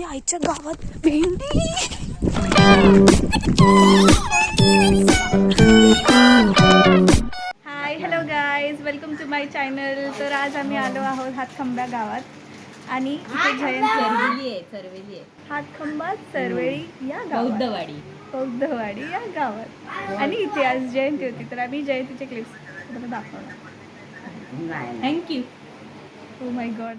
आईच्या गावात भेंडी. Hi hello guys, welcome to my channel. तर आज आम्ही आलो आहोत हातखंबा गावात आणि इथे सरवेली आहे हातखंबा सरवेळी या गावात, बौद्धवाडी या गावात. आणि इथे आज जयंती होती तर आम्ही जयंतीचे क्लिप्स तुम्हाला दाखवणार. थँक्यू. Oh my God.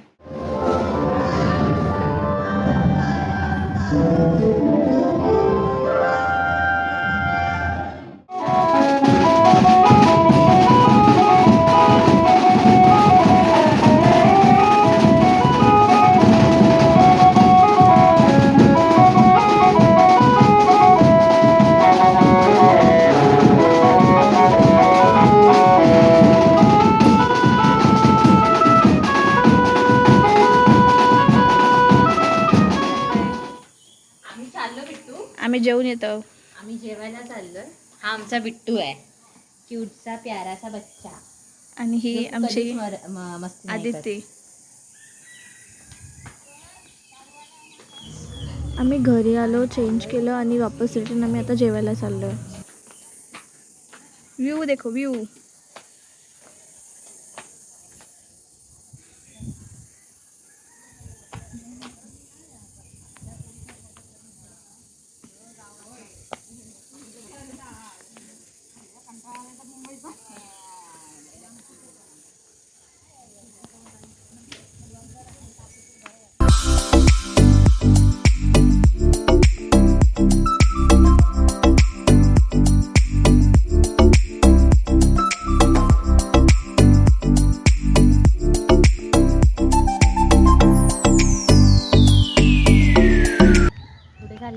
आम्ही जेवून येतो. आम्ही जेवायला चाललोय. हा आमचा बिट्टू आहे, क्यूटचा प्याराचा बच्चा. आणि ही आमची मस्ती आदिती. आम्ही घरी आलो, चेंज केलं आणि वापस रिटर्न आम्ही आता जेवायला चाललोय. व्ह्यू देखो, व्ह्यू.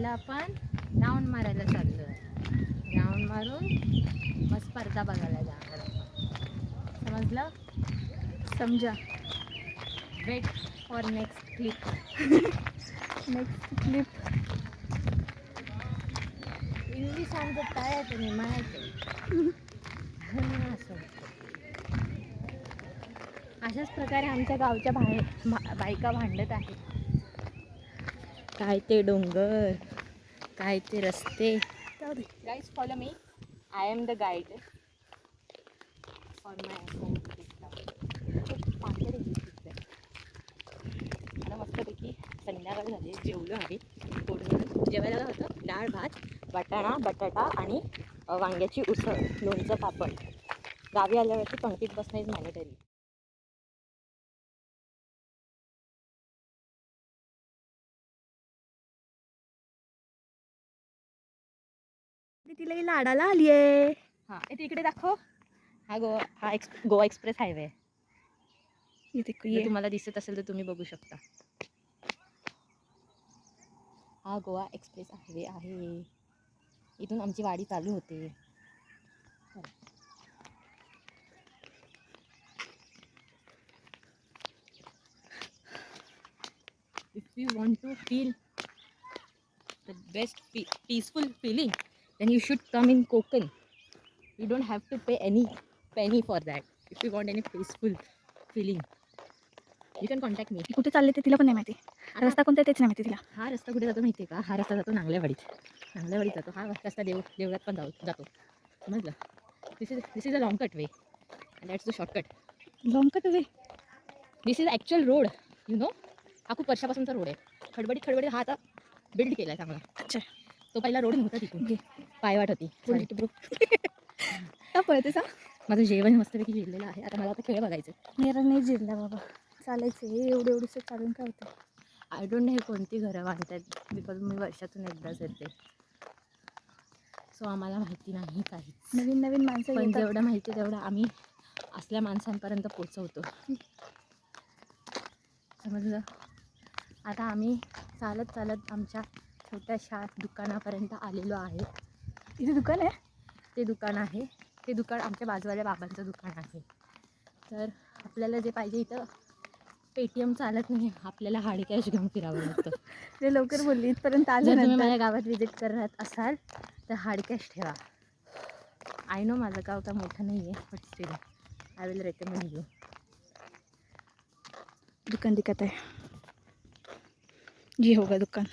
आपण राऊंड मारायला चाललोय. राऊंड मारून मग स्पर्धा बघायला जाणार. समजलं? समजा. Wait for next clip. Next clip. English आमचं काय आहे तुम्ही म्हणायचं. अशाच प्रकारे आमच्या गावच्या बायका भांडत आहेत. काय ते डोंगर, काय ते रस्ते. Guys follow me. I am the guide for my. आता मस्तपैकी संध्याकाळ झाली, जेवलो आम्ही. पोट जेवायला काय होतं, डाळ भात, वाटाणा बटाटा आणि वांग्याची उसळ, लोणचं पापड. गावी आल्यावरती पंक्तीत बसणं इज मॅनेटरी. तिला लाडाला आली आहे. हां, इकडे दाखव. हा गोवा एक्सप्रेस हायवे. तुम्हाला दिसत असेल तर तुम्ही बघू शकता. हा गोवा एक्सप्रेस हायवे आहे. इथून आमची वाडी चालू होते. If you want to feel the best peaceful feeling, then you should come in Konkan. You don't have to pay any penny for that. If you want any peaceful feeling, you can contact me. कुठे चालले ते तिला पण नाही माहिती. रस्ता कोणता तेच नाही माहिती तिला. हा रस्ता कुठे जातो माहिती आहे का? हा रस्ता जातो नांगल्यावाडीत. नांगल्यावाडीत जातो. हा रस्ता देवळात पण जातो. समजलं? This is a long cut way and that's the shortcut. Long cut way. This is actual road. You know, हा खूप वर्षापासूनचा रोड आहे. खडबडीत हा आता बिल्ड केला आहे चांगला. अच्छा. तो पहिला रोड नव्हता तिथून. पायवाट होती. का पळते सा? माझं जेवण मस्तपैकी जिरलेलं आहे. आता मला आता खेळ बघायचं. मेरा नाही जिरला बाबा. चालायचं हे एवढंसं चालून काय होतं. आय डोंट नो हे कोणती घरं बांधतात, बिकॉज मी वर्षातून एकदाच येते. सो आम्हाला माहिती नाही काही. नवीन माणसं पण येतात. जेवढं माहिती तेवढं आम्ही असल्या माणसांपर्यंत पोचवतो. समजलं? आता आम्ही चालत आमच्या छोट्याशा दुकानापर्यंत आलेलो आहे. इथे दुकान आहे? ते दुकान आमच्या बाजूवाल्या बाबांचं दुकान आहे. तर आपल्याला जे पाहिजे, इथं पेटीएम चालत नाही, आपल्याला हार्ड कॅश घेऊन फिरावं लागतं. ते लवकर बोलली इथपर्यंत आलं. जर तुम्ही माझ्या गावात व्हिजिट करत असाल तर हार्ड कॅश ठेवा. आय नो माझं गाव का मोठं नाही आहे, but still I will recommend you. दुकान दिखत आहे. ये होगा दुकान.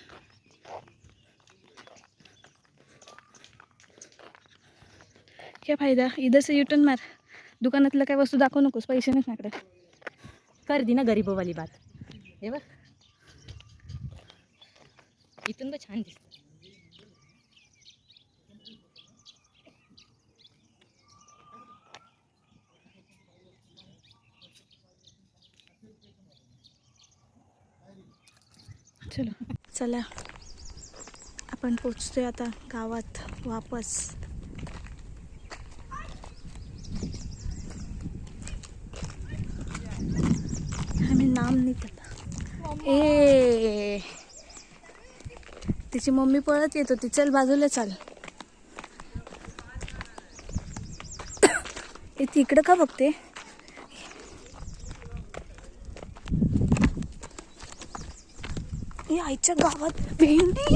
क्या फायदा, इधर से युटर्न मार. दुकानातलं काय वस्तू दाखवू नकोस, पैसे नाही माझ्याकडे. कर दी ना गरीबोवाली बात. हे बघ इथून तर छान दिसत. चला आपण पोचतोय आता गावात वापस. आम्ही नाम नाही पता. ए तिची मम्मी पळत येत होती, चल बाजूला चाल. ती इकडं का बघते. आईच्या गावात भेंडी.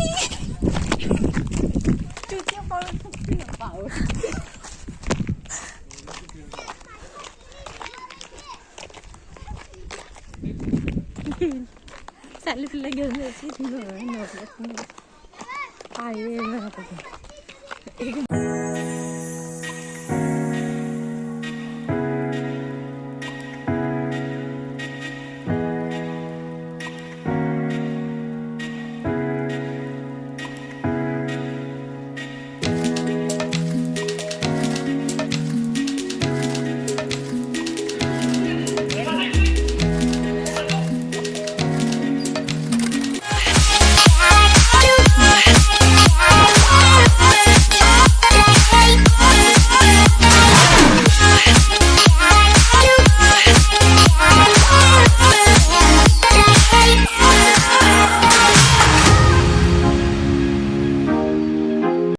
चालेल तुला घेऊन जायची.